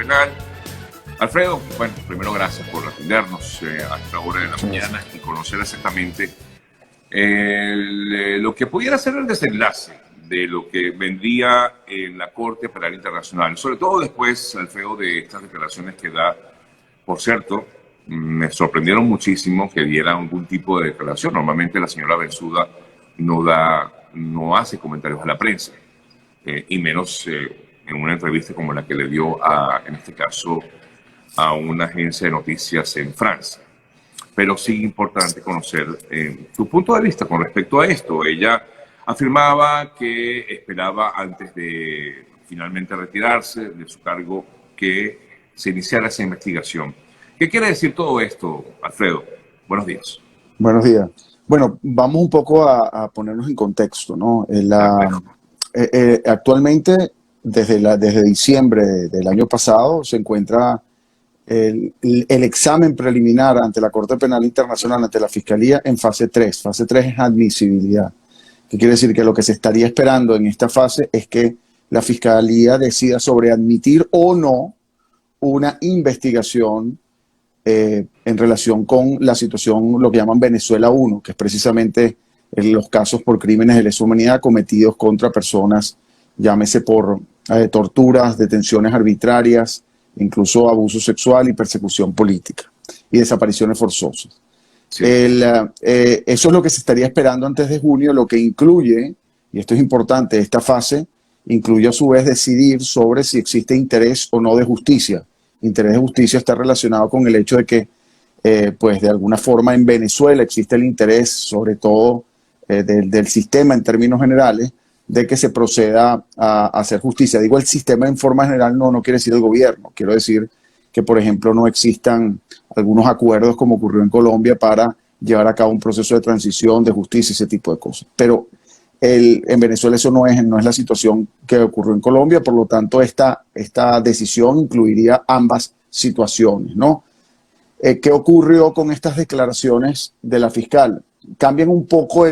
Penal. Alfredo, bueno, primero gracias por atendernos a esta hora de la mañana y conocer exactamente lo que pudiera ser el desenlace de lo que vendría en la Corte Penal Internacional, sobre todo después, Alfredo, de estas declaraciones que da. Por cierto, me sorprendieron muchísimo que diera algún tipo de declaración. Normalmente la señora Bensuda no hace comentarios a la prensa, y menos en una entrevista como la que le dio en este caso, a una agencia de noticias en Francia. Pero sí importante conocer tu punto de vista con respecto a esto. Ella afirmaba que esperaba, antes de finalmente retirarse de su cargo, que se iniciara esa investigación. ¿Qué quiere decir todo esto, Alfredo? Buenos días. Buenos días. Bueno, vamos un poco a ponernos en contexto, ¿no? Actualmente, desde diciembre del año pasado, se encuentra el examen preliminar ante la Corte Penal Internacional, ante la Fiscalía, en fase 3. Fase 3 es admisibilidad. ¿Qué quiere decir? Que lo que se estaría esperando en esta fase es que la Fiscalía decida sobre admitir o no una investigación en relación con la situación, lo que llaman Venezuela 1, que es precisamente los casos por crímenes de lesa humanidad cometidos contra personas, llámese por torturas, detenciones arbitrarias, incluso abuso sexual y persecución política y desapariciones forzosas. Sí. Eso es lo que se estaría esperando antes de junio, lo que incluye, y esto es importante, esta fase incluye a su vez decidir sobre si existe interés o no de justicia. Interés de justicia está relacionado con el hecho de que, pues de alguna forma en Venezuela existe el interés, sobre todo del sistema en términos generales, de que se proceda a hacer justicia. Digo el sistema en forma general, no quiere decir el gobierno. Quiero decir que, por ejemplo, no existan algunos acuerdos como ocurrió en Colombia para llevar a cabo un proceso de transición, de justicia, ese tipo de cosas. Pero en Venezuela eso no es la situación que ocurrió en Colombia, por lo tanto esta decisión incluiría ambas situaciones, ¿no? ¿Qué ocurrió con estas declaraciones de la fiscal? Cambian un poco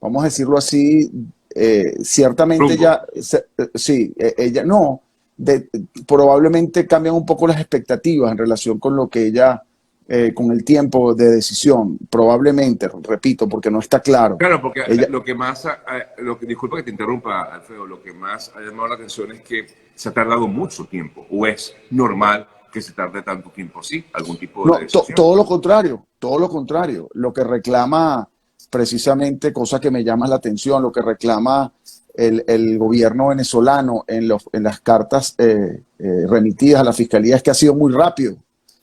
vamos a decirlo así, ciertamente ella, sí, ella no, probablemente cambian un poco las expectativas en relación con lo que ella, con el tiempo de decisión, probablemente, repito, porque no está claro. Claro, porque lo que más, disculpa que te interrumpa, Alfredo, lo que más ha llamado la atención es que se ha tardado mucho tiempo, o es normal que se tarde tanto tiempo, ¿sí? ¿Algún tipo de decisión? Todo lo contrario, lo que reclama precisamente, cosa que me llama la atención, lo que reclama el gobierno venezolano en las cartas remitidas a la Fiscalía es que ha sido muy rápido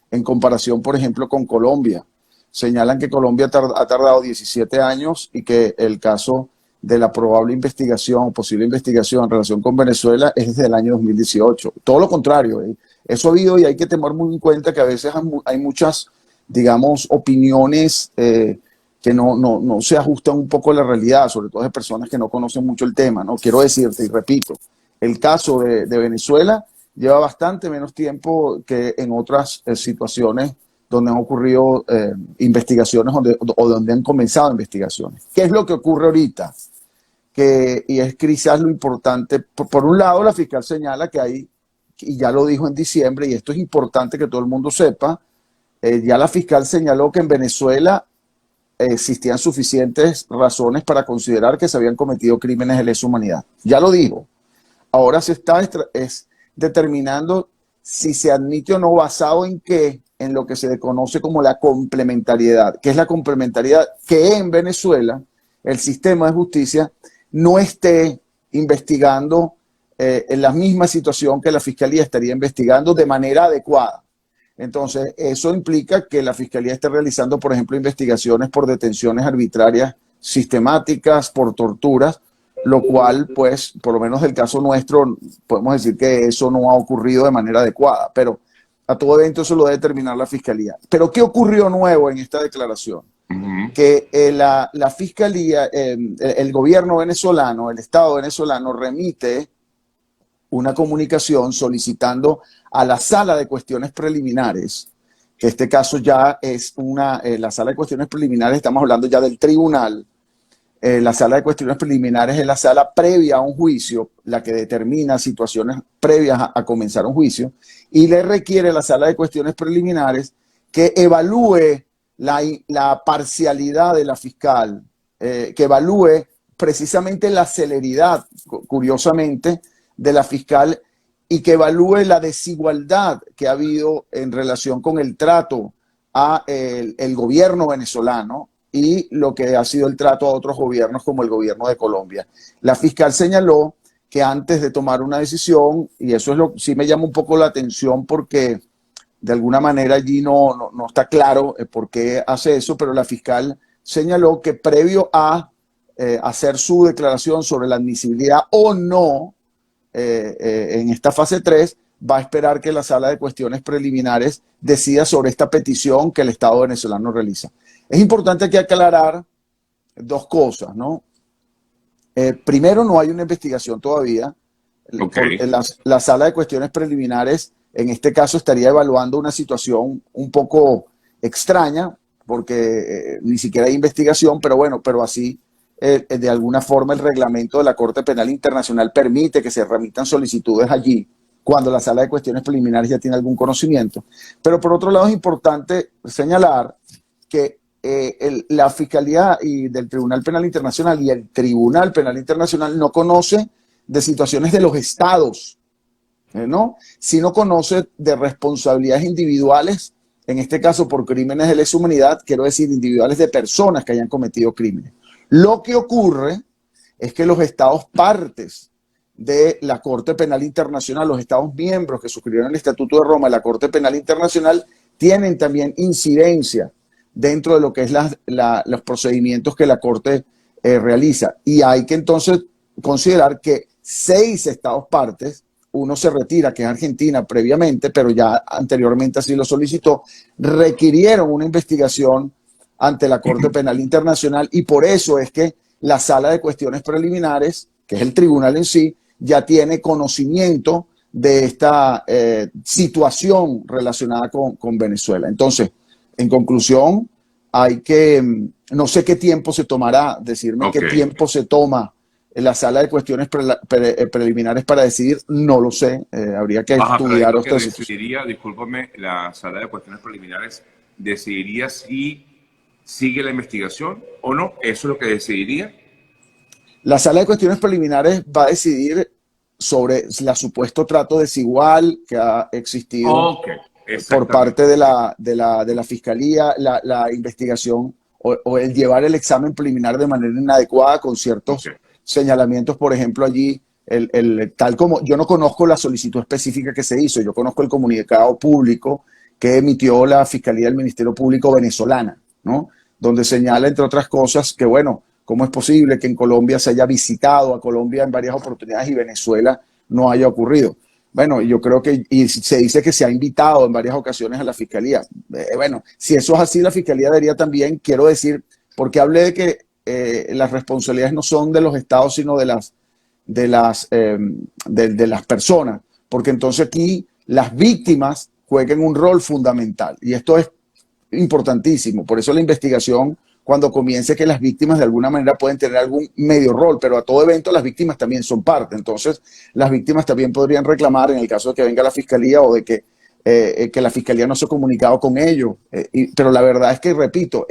en comparación, por ejemplo, con Colombia. Señalan que Colombia ha tardado 17 años y que el caso de la probable investigación, posible investigación en relación con Venezuela es desde el año 2018. Todo lo contrario, eso ha habido, y hay que tener muy en cuenta que a veces hay muchas, digamos, opiniones que no se ajustan un poco a la realidad, sobre todo de personas que no conocen mucho el tema, ¿no? Quiero decirte, y repito, el caso de Venezuela lleva bastante menos tiempo que en otras situaciones donde han ocurrido investigaciones o donde han comenzado investigaciones. ¿Qué es lo que ocurre ahorita? Y es quizás lo importante. Por un lado, la fiscal señala que hay, y ya lo dijo en diciembre, y esto es importante que todo el mundo sepa, ya la fiscal señaló que en Venezuela existían suficientes razones para considerar que se habían cometido crímenes de lesa humanidad. Ya lo dijo. Ahora se está determinando si se admite o no, basado en qué, en lo que se conoce como la complementariedad. ¿Qué es la complementariedad? Que en Venezuela el sistema de justicia no esté investigando en la misma situación que la Fiscalía estaría investigando de manera adecuada. Entonces, eso implica que la Fiscalía esté realizando, por ejemplo, investigaciones por detenciones arbitrarias sistemáticas, por torturas, lo cual, pues, por lo menos del caso nuestro, podemos decir que eso no ha ocurrido de manera adecuada, pero a todo evento eso lo debe determinar la Fiscalía. Pero ¿qué ocurrió nuevo en esta declaración? Que la Fiscalía, el gobierno venezolano, el Estado venezolano remite una comunicación solicitando a la Sala de Cuestiones Preliminares, que este caso ya es la Sala de Cuestiones Preliminares, estamos hablando ya del tribunal, La sala de cuestiones preliminares es la sala previa a un juicio, la que determina situaciones previas a comenzar un juicio, y le requiere a la sala de cuestiones preliminares que evalúe la parcialidad de la fiscal, que evalúe precisamente la celeridad, curiosamente, de la fiscal y que evalúe la desigualdad que ha habido en relación con el trato a el gobierno venezolano y lo que ha sido el trato a otros gobiernos como el gobierno de Colombia. La fiscal señaló que antes de tomar una decisión, y eso es sí me llama un poco la atención porque de alguna manera allí no está claro por qué hace eso, pero la fiscal señaló que previo a hacer su declaración sobre la admisibilidad o no en esta fase 3, va a esperar que la sala de cuestiones preliminares decida sobre esta petición que el Estado venezolano realiza. Es importante aquí aclarar dos cosas, ¿no? Primero, no hay una investigación todavía. Okay. La sala de cuestiones preliminares, en este caso, estaría evaluando una situación un poco extraña, porque ni siquiera hay investigación, pero bueno, pero así, de alguna forma, el reglamento de la Corte Penal Internacional permite que se remitan solicitudes allí cuando la sala de cuestiones preliminares ya tiene algún conocimiento. Pero por otro lado, es importante señalar que la Fiscalía del Tribunal Penal Internacional y el Tribunal Penal Internacional no conoce de situaciones de los estados, ¿no? Sino conoce de responsabilidades individuales, en este caso por crímenes de lesa humanidad, quiero decir individuales de personas que hayan cometido crímenes. Lo que ocurre es que los estados partes de la Corte Penal Internacional, los estados miembros que suscribieron el Estatuto de Roma de la Corte Penal Internacional, tienen también incidencia dentro de lo que es los procedimientos que la Corte realiza. Y hay que entonces considerar que 6 estados partes, uno se retira, que es Argentina previamente, pero ya anteriormente así lo solicitó, requirieron una investigación ante la Corte Penal Internacional y por eso es que la sala de cuestiones preliminares, que es el tribunal en sí, ya tiene conocimiento de esta situación relacionada con Venezuela. Entonces, en conclusión, no sé qué tiempo se tomará, decirme qué tiempo se toma en la sala de cuestiones preliminares para decidir, no lo sé, habría que estudiar otras decidiría, discúlpame, la sala de cuestiones preliminares decidiría si sigue la investigación o no, eso es lo que decidiría. La sala de cuestiones preliminares va a decidir sobre el supuesto trato desigual que ha existido por parte de la Fiscalía, la investigación o el llevar el examen preliminar de manera inadecuada con ciertos señalamientos, por ejemplo, allí, tal como yo no conozco la solicitud específica que se hizo, yo conozco el comunicado público que emitió la Fiscalía del Ministerio Público venezolana, ¿no? Donde señala, entre otras cosas, que bueno, ¿cómo es posible que en Colombia se haya visitado a Colombia en varias oportunidades y Venezuela no haya ocurrido? Bueno, yo creo que, y se dice que se ha invitado en varias ocasiones a la Fiscalía. Bueno, si eso es así, la Fiscalía debería también, quiero decir, porque hablé de que las responsabilidades no son de los estados, sino de las personas, porque entonces aquí las víctimas juegan un rol fundamental y esto es importantísimo. Por eso la investigación, cuando comience, que las víctimas de alguna manera pueden tener algún medio rol, pero a todo evento las víctimas también son parte. Entonces, las víctimas también podrían reclamar en el caso de que venga la Fiscalía o de que la Fiscalía no se ha comunicado con ellos. Pero la verdad es que, repito,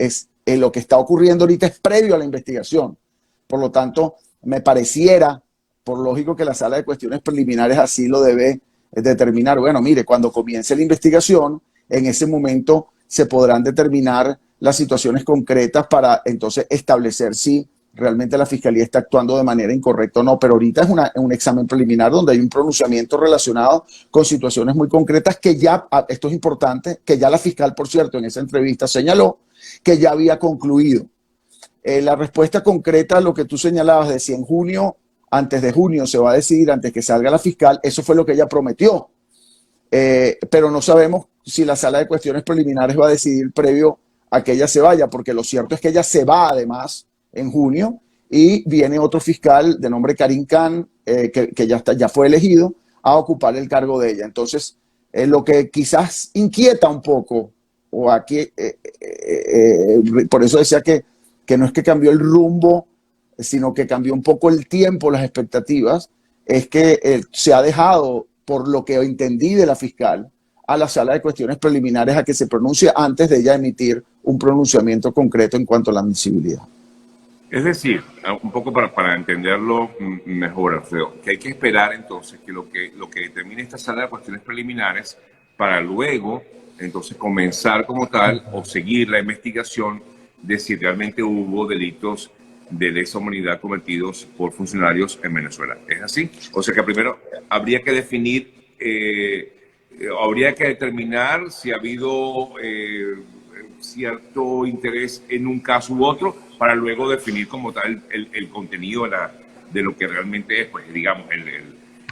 lo que está ocurriendo ahorita es previo a la investigación. Por lo tanto, me pareciera, por lógico, que la sala de cuestiones preliminares así lo debe determinar. Bueno, mire, cuando comience la investigación, en ese momento se podrán determinar las situaciones concretas para entonces establecer si realmente la Fiscalía está actuando de manera incorrecta o no. Pero ahorita es un examen preliminar donde hay un pronunciamiento relacionado con situaciones muy concretas que ya, esto es importante, que ya la fiscal, por cierto, en esa entrevista señaló que ya había concluido. La respuesta concreta a lo que tú señalabas de si en junio, antes de junio se va a decidir, antes que salga la fiscal, eso fue lo que ella prometió. Pero no sabemos si la sala de cuestiones preliminares va a decidir previo a que ella se vaya, porque lo cierto es que ella se va además en junio y viene otro fiscal de nombre Karim Khan, que ya fue elegido a ocupar el cargo de ella. Entonces, lo que quizás inquieta un poco, o aquí, por eso decía que no es que cambió el rumbo sino que cambió un poco el tiempo, las expectativas, es que se ha dejado, por lo que entendí de la fiscal, a la sala de cuestiones preliminares a que se pronuncie antes de ella emitir un pronunciamiento concreto en cuanto a la admisibilidad. Es decir, un poco para entenderlo mejor, Alfredo, que hay que esperar entonces que lo que determine esta sala de cuestiones preliminares para luego entonces comenzar como tal o seguir la investigación de si realmente hubo delitos de lesa humanidad cometidos por funcionarios en Venezuela. ¿Es así? O sea que primero habría que definir, habría que determinar si ha habido cierto interés en un caso u otro para luego definir como tal el contenido de lo que realmente es, pues digamos,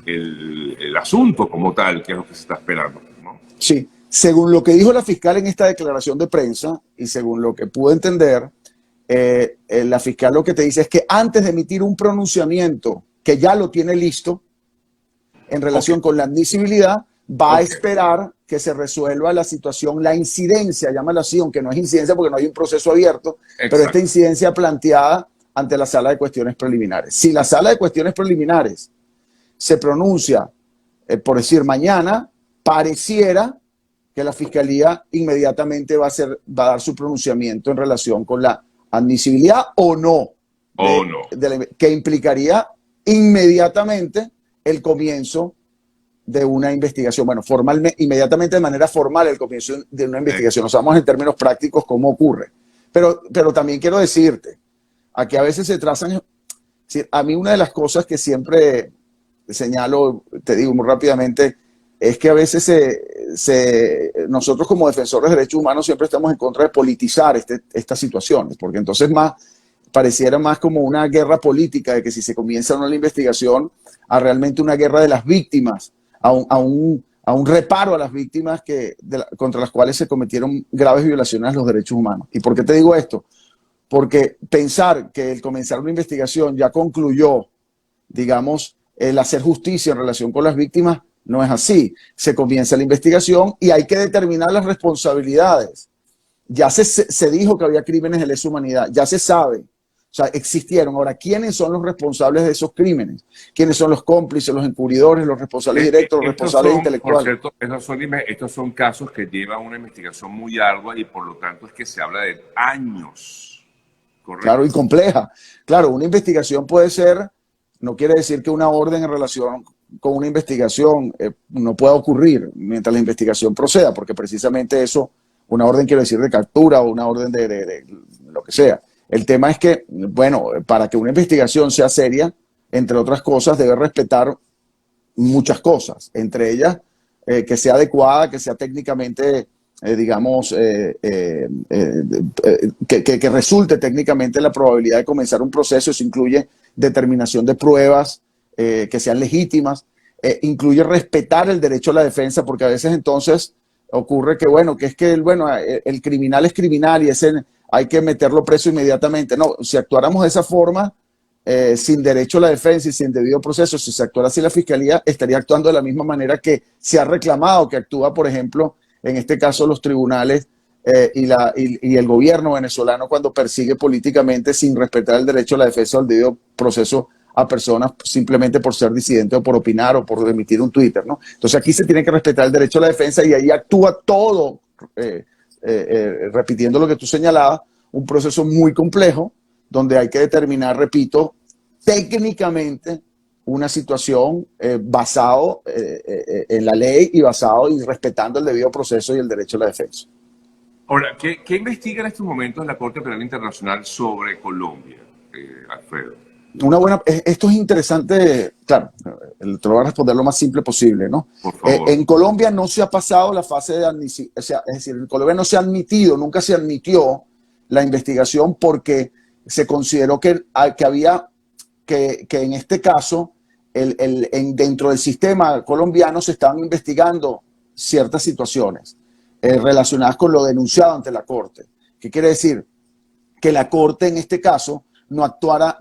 el asunto como tal, que es lo que se está esperando, ¿no? Sí, según lo que dijo la fiscal en esta declaración de prensa y según lo que pude entender, la fiscal lo que te dice es que antes de emitir un pronunciamiento que ya lo tiene listo en relación con la admisibilidad, va a esperar que se resuelva la situación, la incidencia, llámala así, aunque no es incidencia porque no hay un proceso abierto, pero esta incidencia planteada ante la sala de cuestiones preliminares. Si la sala de cuestiones preliminares se pronuncia, por decir mañana, pareciera que la fiscalía inmediatamente va a dar su pronunciamiento en relación con la admisibilidad o no, que implicaría inmediatamente el comienzo de una investigación, bueno, inmediatamente de manera formal el comienzo de una investigación. No sabemos en términos prácticos cómo ocurre. Pero también quiero decirte, aquí a veces se trazan, a mí una de las cosas que siempre señalo, te digo muy rápidamente, es que a veces nosotros como defensores de derechos humanos siempre estamos en contra de politizar estas situaciones, porque entonces pareciera más como una guerra política de que si se comienza una investigación a realmente una guerra de las víctimas, a un reparo a las víctimas contra las cuales se cometieron graves violaciones a los derechos humanos. ¿Y por qué te digo esto? Porque pensar que el comenzar una investigación ya concluyó, digamos, el hacer justicia en relación con las víctimas, no es así. Se comienza la investigación y hay que determinar las responsabilidades. Ya se dijo que había crímenes de lesa humanidad, ya se sabe. O sea, existieron. Ahora, ¿quiénes son los responsables de esos crímenes? ¿Quiénes son los cómplices, los encubridores, los responsables directos, los responsables intelectuales? Por cierto, estos son casos que llevan una investigación muy ardua y por lo tanto es que se habla de años. ¿Correcto? Claro, y compleja. Claro, una investigación puede ser, no quiere decir que una orden en relación con una investigación no pueda ocurrir mientras la investigación proceda, porque precisamente eso, una orden quiere decir de captura o una orden de lo que sea. El tema es que, bueno, para que una investigación sea seria, entre otras cosas, debe respetar muchas cosas, entre ellas que sea adecuada, que sea técnicamente, digamos, que resulte técnicamente la probabilidad de comenzar un proceso. Eso incluye determinación de pruebas que sean legítimas, incluye respetar el derecho a la defensa, porque a veces entonces ocurre que, bueno, el criminal es criminal y hay que meterlo preso inmediatamente. No, si actuáramos de esa forma, sin derecho a la defensa y sin debido proceso, si se actuara así la fiscalía, estaría actuando de la misma manera que se ha reclamado que actúa, por ejemplo, en este caso los tribunales y el gobierno venezolano cuando persigue políticamente sin respetar el derecho a la defensa o el debido proceso a personas simplemente por ser disidente o por opinar o por emitir un Twitter, ¿no? Entonces aquí se tiene que respetar el derecho a la defensa y ahí actúa todo, repitiendo lo que tú señalabas, un proceso muy complejo donde hay que determinar, repito, técnicamente una situación basado en la ley y basado y respetando el debido proceso y el derecho a la defensa. Ahora, ¿qué investiga en estos momentos la Corte Penal Internacional sobre Colombia, Alfredo? Esto es interesante, claro, te lo voy a responder lo más simple posible, ¿no? Por favor. En Colombia no se ha pasado la fase de admisión, es decir, en Colombia no se ha admitido, nunca se admitió la investigación porque se consideró que en este caso, dentro del sistema colombiano se estaban investigando ciertas situaciones relacionadas con lo denunciado ante la Corte. ¿Qué quiere decir? Que la Corte en este caso no actuaba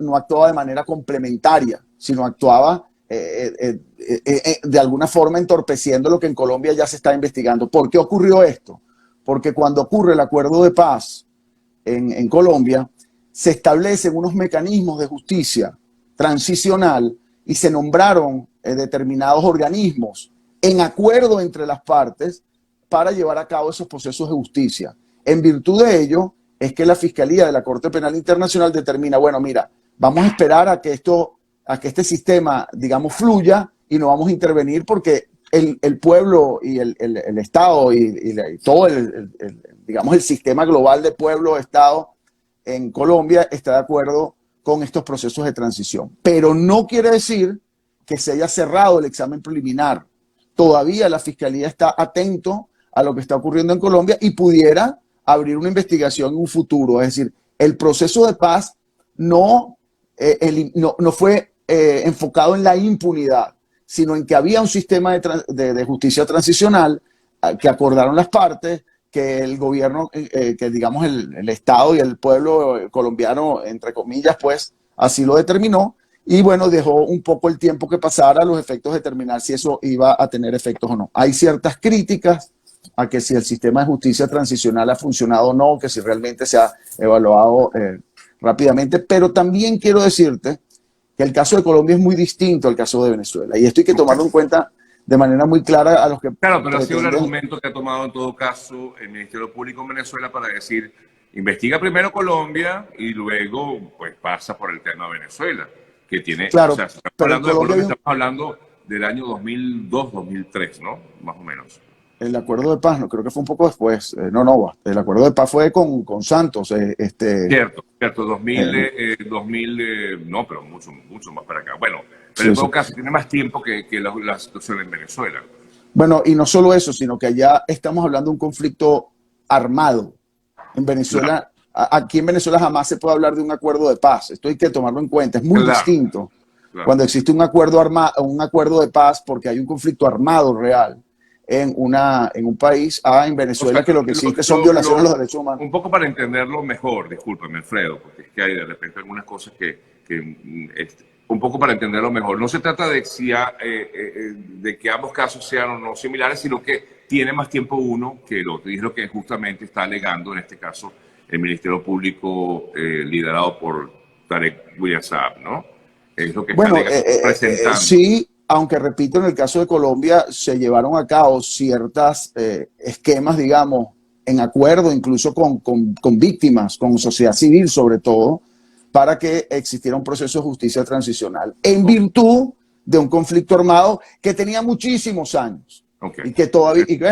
de manera complementaria, sino actuaba de alguna forma entorpeciendo lo que en Colombia ya se está investigando. ¿Por qué ocurrió esto? Porque cuando ocurre el acuerdo de paz en Colombia, se establecen unos mecanismos de justicia transicional y se nombraron determinados organismos en acuerdo entre las partes para llevar a cabo esos procesos de justicia. En virtud de ello, es que la Fiscalía de la Corte Penal Internacional determina, bueno, mira, vamos a esperar a que este sistema, digamos, fluya y no vamos a intervenir porque el pueblo y el Estado y todo digamos, el sistema global de pueblo-Estado en Colombia está de acuerdo con estos procesos de transición. Pero no quiere decir que se haya cerrado el examen preliminar. Todavía la Fiscalía está atento a lo que está ocurriendo en Colombia y pudiera abrir una investigación en un futuro. Es decir, el proceso de paz no fue enfocado en la impunidad, sino en que había un sistema de justicia transicional que acordaron las partes, que el gobierno, que digamos el Estado y el pueblo colombiano, entre comillas, pues así lo determinó. Y bueno, dejó un poco el tiempo que pasara a los efectos de determinar si eso iba a tener efectos o no. Hay ciertas críticas a que si el sistema de justicia transicional ha funcionado o no, que si realmente se ha evaluado rápidamente, pero también quiero decirte que el caso de Colombia es muy distinto al caso de Venezuela, y esto hay que tomarlo en cuenta de manera muy clara a los que... Claro, pero ha sido el argumento que ha tomado en todo caso el Ministerio Público en Venezuela para decir, investiga primero Colombia y luego pues pasa por el tema de Venezuela, que tiene... Claro, o sea, estamos hablando de Colombia, estamos hablando del año 2002-2003, ¿no? Más o menos. El acuerdo de paz, no, creo que fue un poco después. No, el acuerdo de paz fue con Santos. Cierto, 2000, no, pero mucho más para acá. Bueno, pero en todo caso tiene más tiempo que la situación en Venezuela. Bueno, y no solo eso, sino que allá estamos hablando de un conflicto armado. En Venezuela, aquí en Venezuela jamás se puede hablar de un acuerdo de paz. Esto hay que tomarlo en cuenta, es muy distinto. Cuando existe un acuerdo de paz porque hay un conflicto armado real en un país, en Venezuela, que lo que existe son violaciones a los derechos humanos. Un poco para entenderlo mejor, discúlpame, Alfredo, porque es que hay de repente algunas cosas un poco para entenderlo mejor. No se trata de que ambos casos sean o no similares, sino que tiene más tiempo uno que el otro. Y es lo que justamente está alegando, en este caso, el Ministerio Público liderado por Tarek William Saab, ¿no? Es lo que está presentando. Sí, aunque repito, en el caso de Colombia se llevaron a cabo ciertos esquemas, digamos, en acuerdo incluso con víctimas, con sociedad civil sobre todo, para que existiera un proceso de justicia transicional, en virtud de un conflicto armado que tenía muchísimos años. Y que todavía, y que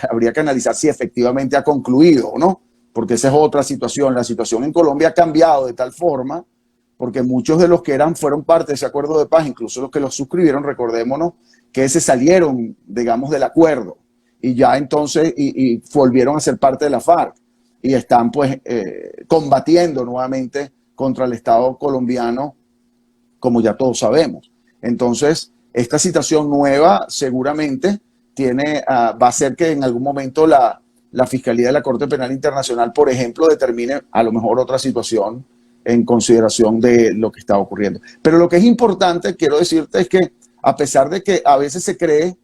habría que analizar si efectivamente ha concluido o no, porque esa es otra situación. La situación en Colombia ha cambiado de tal forma, porque muchos de los que fueron parte de ese acuerdo de paz, incluso los que lo suscribieron, recordémonos que se salieron, digamos, del acuerdo y ya entonces y volvieron a ser parte de la FARC y están pues combatiendo nuevamente contra el Estado colombiano, como ya todos sabemos. Entonces, esta situación nueva seguramente va a hacer que en algún momento la Fiscalía de la Corte Penal Internacional, por ejemplo, determine a lo mejor otra situación en consideración de lo que está ocurriendo. Pero lo que es importante, quiero decirte, es que a pesar de que a veces se cree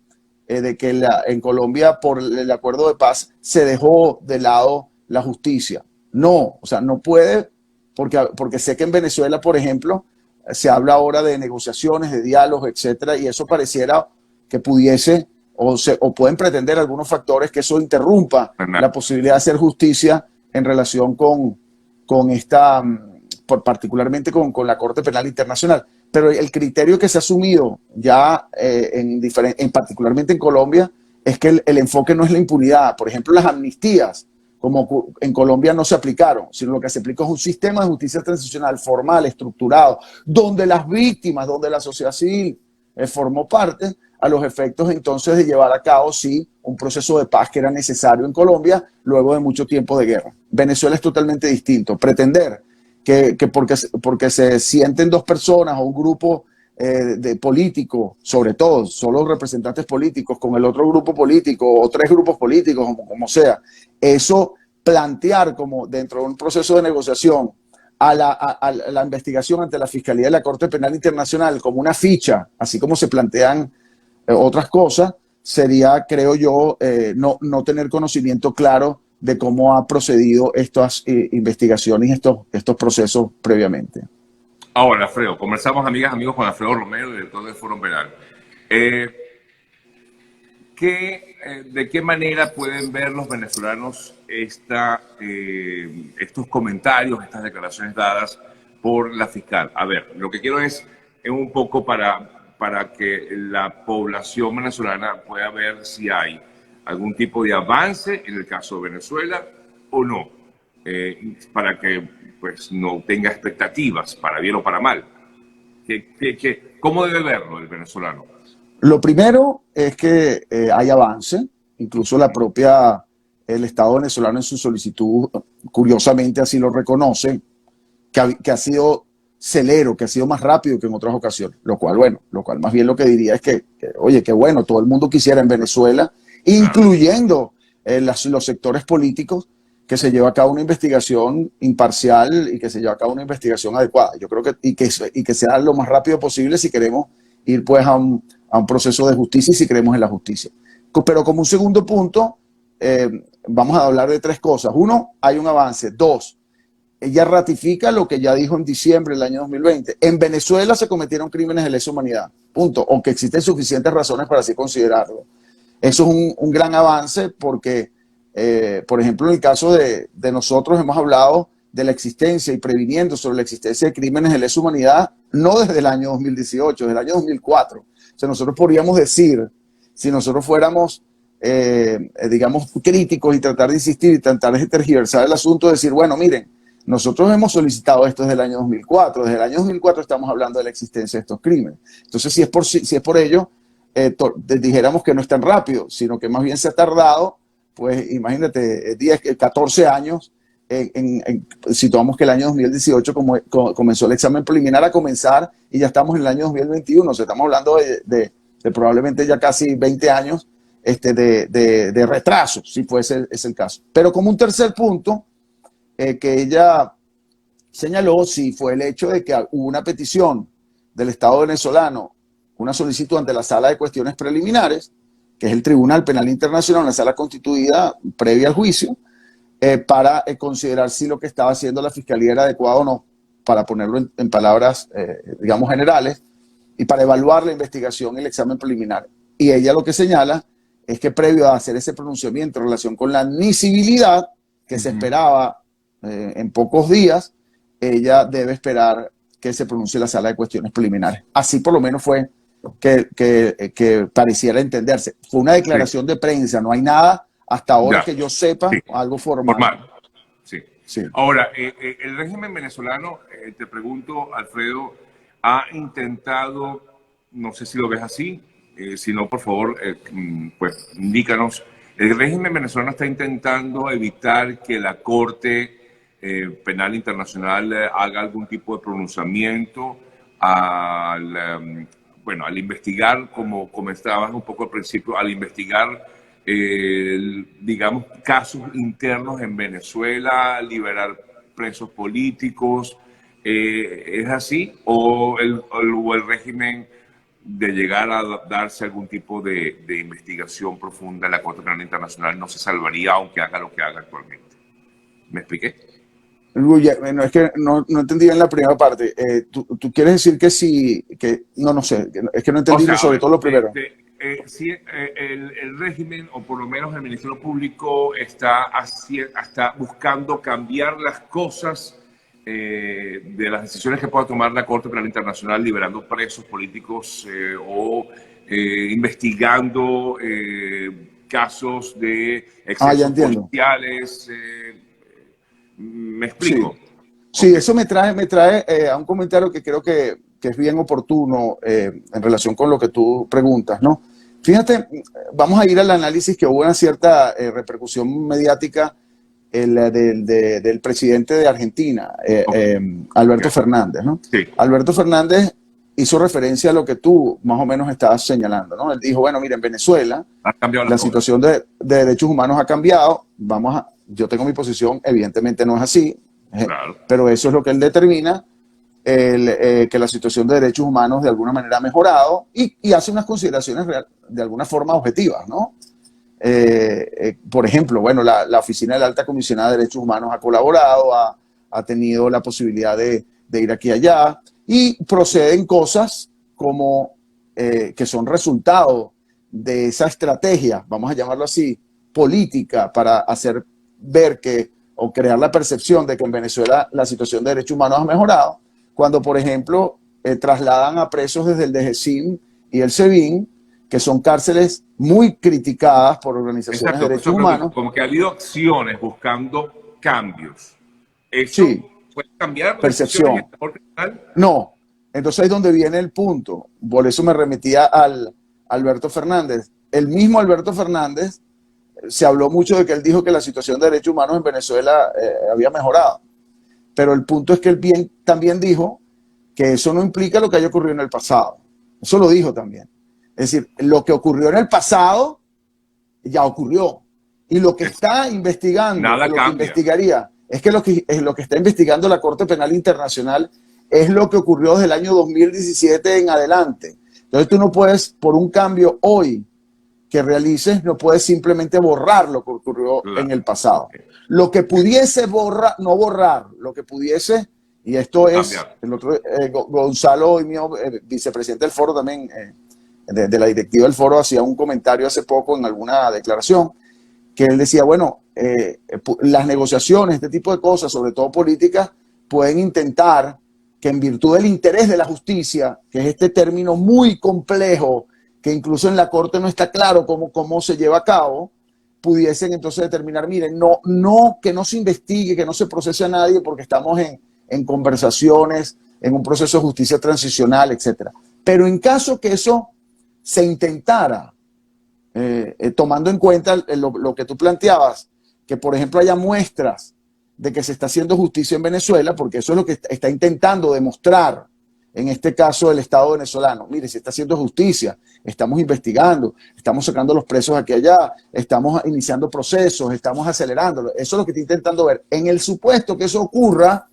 de que en Colombia por el acuerdo de paz se dejó de lado la justicia. No, o sea, no puede, porque sé que en Venezuela, por ejemplo, se habla ahora de negociaciones, de diálogos, etcétera, y eso pareciera que pudiese o pueden pretender algunos factores que eso interrumpa la posibilidad de hacer justicia en relación con esta, particularmente con la Corte Penal Internacional. Pero el criterio que se ha asumido ya particularmente en Colombia es que el enfoque no es la impunidad. Por ejemplo, las amnistías, como en Colombia, no se aplicaron, sino lo que se aplicó es un sistema de justicia transicional formal, estructurado, donde las víctimas, donde la sociedad civil formó parte, a los efectos entonces de llevar a cabo, sí, un proceso de paz que era necesario en Colombia luego de mucho tiempo de guerra. Venezuela es totalmente distinto. Pretender que porque se sienten dos personas o un grupo de políticos, sobre todo, solo representantes políticos, con el otro grupo político o tres grupos políticos, como sea, eso plantear como dentro de un proceso de negociación a la investigación ante la Fiscalía de la Corte Penal Internacional como una ficha, así como se plantean otras cosas, sería, creo yo, no tener conocimiento claro de cómo ha procedido estas investigaciones y estos procesos previamente. Ahora, Alfredo, conversamos, amigas, amigos, con Alfredo Romero, director del Foro Penal. ¿De qué manera pueden ver los venezolanos estos comentarios, estas declaraciones dadas por la fiscal? A ver, lo que quiero es un poco para que la población venezolana pueda ver si hay algún tipo de avance en el caso de Venezuela o no, para que pues no tenga expectativas, para bien o para mal. ¿Cómo debe verlo el venezolano? Lo primero es que hay avance, incluso el Estado venezolano en su solicitud, curiosamente así lo reconoce, que ha sido celero, que ha sido más rápido que en otras ocasiones, lo cual más bien lo que diría es oye, qué bueno, todo el mundo quisiera en Venezuela, incluyendo los sectores políticos, que se lleve a cabo una investigación imparcial y que se lleve a cabo una investigación adecuada. Yo creo que sea lo más rápido posible si queremos ir pues a un proceso de justicia y si creemos en la justicia. Pero como un segundo punto, vamos a hablar de tres cosas. Uno, hay un avance. Dos, ella ratifica lo que ya dijo en diciembre del año 2020. En Venezuela se cometieron crímenes de lesa humanidad. Punto. Aunque existen suficientes razones para así considerarlo. Eso es un gran avance porque, por ejemplo, en el caso de nosotros hemos hablado de la existencia y previniendo sobre la existencia de crímenes de lesa humanidad, no desde el año 2018, desde el año 2004. O sea, nosotros podríamos decir, si nosotros fuéramos, digamos, críticos y tratar de insistir y tratar de tergiversar el asunto, decir, bueno, miren, nosotros hemos solicitado esto desde el año 2004. Desde el año 2004 estamos hablando de la existencia de estos crímenes. Entonces, si es por ello, dijéramos que no es tan rápido, sino que más bien se ha tardado, pues imagínate, 14 años, situamos que el año 2018 comenzó el examen preliminar a comenzar y ya estamos en el año 2021, o sea, estamos hablando de probablemente ya casi 20 años de retraso, si fuese es el caso. Pero como un tercer punto que ella señaló, sí fue el hecho de que hubo una petición del Estado venezolano, una solicitud ante la Sala de Cuestiones Preliminares, que es el Tribunal Penal Internacional, una sala constituida previa al juicio, para considerar si lo que estaba haciendo la Fiscalía era adecuado o no, para ponerlo en palabras, digamos, generales, y para evaluar la investigación y el examen preliminar. Y ella lo que señala es que previo a hacer ese pronunciamiento en relación con la admisibilidad que se esperaba en pocos días, ella debe esperar que se pronuncie la Sala de Cuestiones Preliminares. Así por lo menos fue que pareciera entenderse. Fue una declaración de prensa, no hay nada hasta ahora que yo sepa, algo formal. Sí. Ahora, el régimen venezolano, te pregunto, Alfredo, ha intentado, no sé si lo ves así, si no, por favor, pues indícanos. El régimen venezolano está intentando evitar que la Corte Penal Internacional haga algún tipo de pronunciamiento al investigar, como comentabas un poco al principio, al investigar, digamos, casos internos en Venezuela, liberar presos políticos. ¿Es así? ¿O el régimen de llegar a darse algún tipo de investigación profunda en la Corte Penal Internacional no se salvaría aunque haga lo que haga actualmente? ¿Me expliqué? Bueno, es que no entendí bien la primera parte. ¿Tú quieres decir que sí? No sé, es que no entendí, sobre todo lo primero. Sí, el régimen, o por lo menos el Ministerio Público, está buscando cambiar las cosas de las decisiones que pueda tomar la Corte Penal Internacional, liberando presos políticos o investigando casos de excesos policiales. ¿Me explico? Sí, eso me trae a un comentario que creo que es bien oportuno en relación con lo que tú preguntas, ¿no? Fíjate, vamos a ir al análisis que hubo una cierta repercusión mediática del presidente de Argentina, Alberto Fernández, ¿no? Sí. Alberto Fernández hizo referencia a lo que tú más o menos estabas señalando, ¿no? Él dijo, bueno, mira, en Venezuela la situación de derechos humanos ha cambiado, yo tengo mi posición, evidentemente no es así, claro, pero eso es lo que él determina, que la situación de derechos humanos de alguna manera ha mejorado y hace unas consideraciones de alguna forma objetivas, ¿no? por ejemplo, bueno, la Oficina de la Alta Comisionada de Derechos Humanos ha colaborado, ha tenido la posibilidad de ir aquí y allá, y proceden cosas como que son resultado de esa estrategia, vamos a llamarlo así, política, para hacer ver que, o crear la percepción de que en Venezuela la situación de derechos humanos ha mejorado, cuando, por ejemplo, trasladan a presos desde el DGCIM y el SEBIN, que son cárceles muy criticadas por organizaciones de derechos humanos. Como que ha habido acciones buscando cambios. ¿Eso Sí, puede cambiar percepción. en la Corte Penal? No. Entonces es donde viene el punto. Por eso me remitía al Alberto Fernández. El mismo Alberto Fernández, se habló mucho de que él dijo que la situación de derechos humanos en Venezuela había mejorado. Pero el punto es que él también dijo que eso no implica lo que haya ocurrido en el pasado. Eso lo dijo también. Es decir, lo que ocurrió en el pasado ya ocurrió. Y lo que está investigando, Nada lo cambia. que investigaría, es que lo que está investigando la Corte Penal Internacional es lo que ocurrió desde el año 2017 en adelante. Entonces tú no puedes, por un cambio hoy que realices, no puedes simplemente borrar lo que ocurrió en el pasado. Lo que pudiese no borrar, lo que pudiese, y esto es, el otro, Gonzalo y mío, vicepresidente del foro también, de la directiva del foro, hacía un comentario hace poco en alguna declaración, que él decía, bueno, las negociaciones, este tipo de cosas, sobre todo políticas, pueden intentar que en virtud del interés de la justicia, que es este término muy complejo, que incluso en la Corte no está claro cómo se lleva a cabo, pudiesen entonces determinar, miren, que no se investigue, que no se procese a nadie porque estamos en conversaciones, en un proceso de justicia transicional, etc. Pero en caso que eso se intentara, tomando en cuenta lo que tú planteabas, que por ejemplo haya muestras de que se está haciendo justicia en Venezuela, porque eso es lo que está intentando demostrar, en este caso el Estado venezolano. Mire, se está haciendo justicia, estamos investigando, estamos sacando los presos aquí y allá, estamos iniciando procesos, estamos acelerándolo. Eso es lo que está intentando ver. En el supuesto que eso ocurra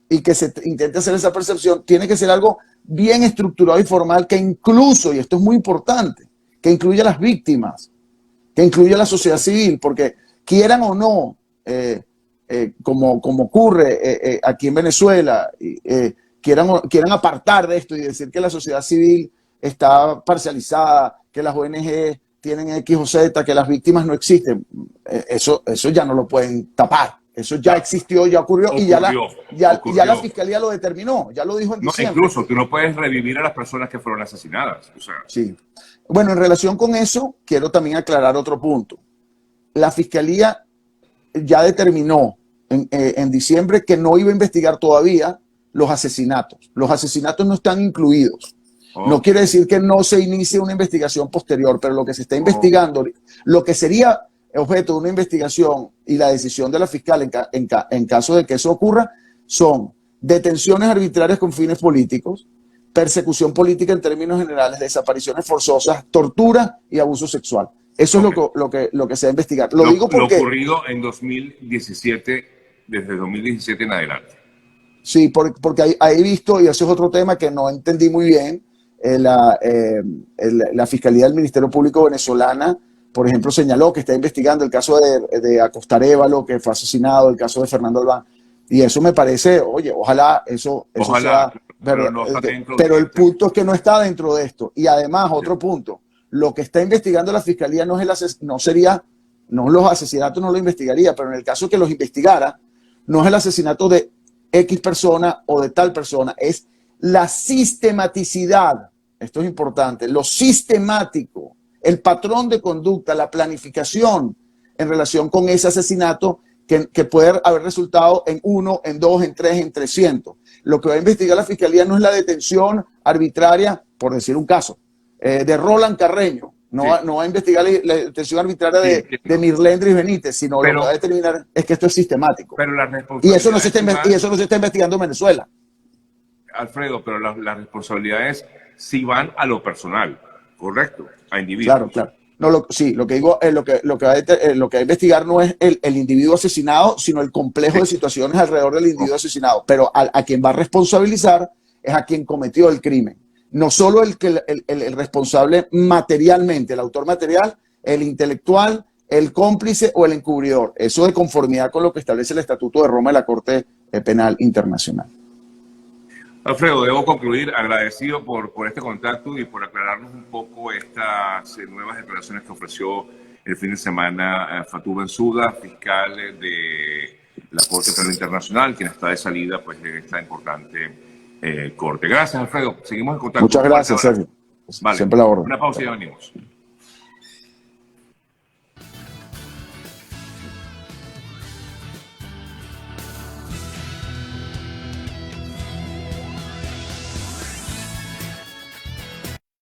y que se intente hacer esa percepción, tiene que ser algo bien estructurado y formal que incluso, y esto es muy importante, que incluya a las víctimas, que incluya a la sociedad civil, porque quieran o no, como ocurre aquí en Venezuela, quieran apartar de esto y decir que la sociedad civil está parcializada, que las ONG tienen X o Z, que las víctimas no existen. Eso ya no lo pueden tapar. Eso ya existió, ya ocurrió y ya la Fiscalía lo determinó, ya lo dijo en diciembre. Incluso tú no puedes revivir a las personas que fueron asesinadas. O sea. Sí. Bueno, en relación con eso, quiero también aclarar otro punto. La Fiscalía ya determinó en diciembre que no iba a investigar todavía los asesinatos. Los asesinatos no están incluidos. No quiere decir que no se inicie una investigación posterior, pero lo que se está investigando, lo que sería objeto de una investigación y la decisión de la fiscal en caso de que eso ocurra, son detenciones arbitrarias con fines políticos, persecución política en términos generales, desapariciones forzosas, tortura y abuso sexual. Eso es lo que se va a investigar. Lo digo porque... Lo ocurrido en 2017, desde 2017 en adelante. Sí, porque ahí he visto, y eso es otro tema que no entendí muy bien, la Fiscalía del Ministerio Público venezolana, por ejemplo, señaló que está investigando el caso de Acosta Arévalo, que fue asesinado, el caso de Fernando Albán. Y eso me parece, oye, ojalá eso sea... Pero el punto es que no está dentro de esto. Y además, otro punto, lo que está investigando la Fiscalía no los asesinatos no lo investigaría, pero en el caso que los investigara, no es el asesinato de X persona o de tal persona, es la sistematicidad, esto es importante, lo sistemático, el patrón de conducta, la planificación en relación con ese asesinato que puede haber resultado en 1, en 2, en 3, en 300. Lo que va a investigar la Fiscalía no es la detención arbitraria, por decir un caso, de Roland Carreño. No va a investigar la detención arbitraria de Mirlendris Benítez, sino lo que va a determinar es que esto es sistemático. Pero la y eso no se está investigando en Venezuela. Alfredo, pero la responsabilidad es si van a lo personal, correcto, a individuos. Claro. No, lo que digo, lo que va a investigar no es el individuo asesinado, sino el complejo de situaciones alrededor del individuo asesinado. Pero a quien va a responsabilizar es a quien cometió el crimen. No solo el responsable materialmente, el autor material, el intelectual, el cómplice o el encubridor. Eso de conformidad con lo que establece el Estatuto de Roma de la Corte Penal Internacional. Alfredo, debo concluir agradecido por este contacto y por aclararnos un poco estas nuevas declaraciones que ofreció el fin de semana Fatou Bensouda, fiscal de la Corte Penal Internacional, quien está de salida pues, de esta importante corte. Gracias, Alfredo. Seguimos en contacto. Muchas gracias, Sergio. Vale. Siempre la orden. Una pausa y ya venimos.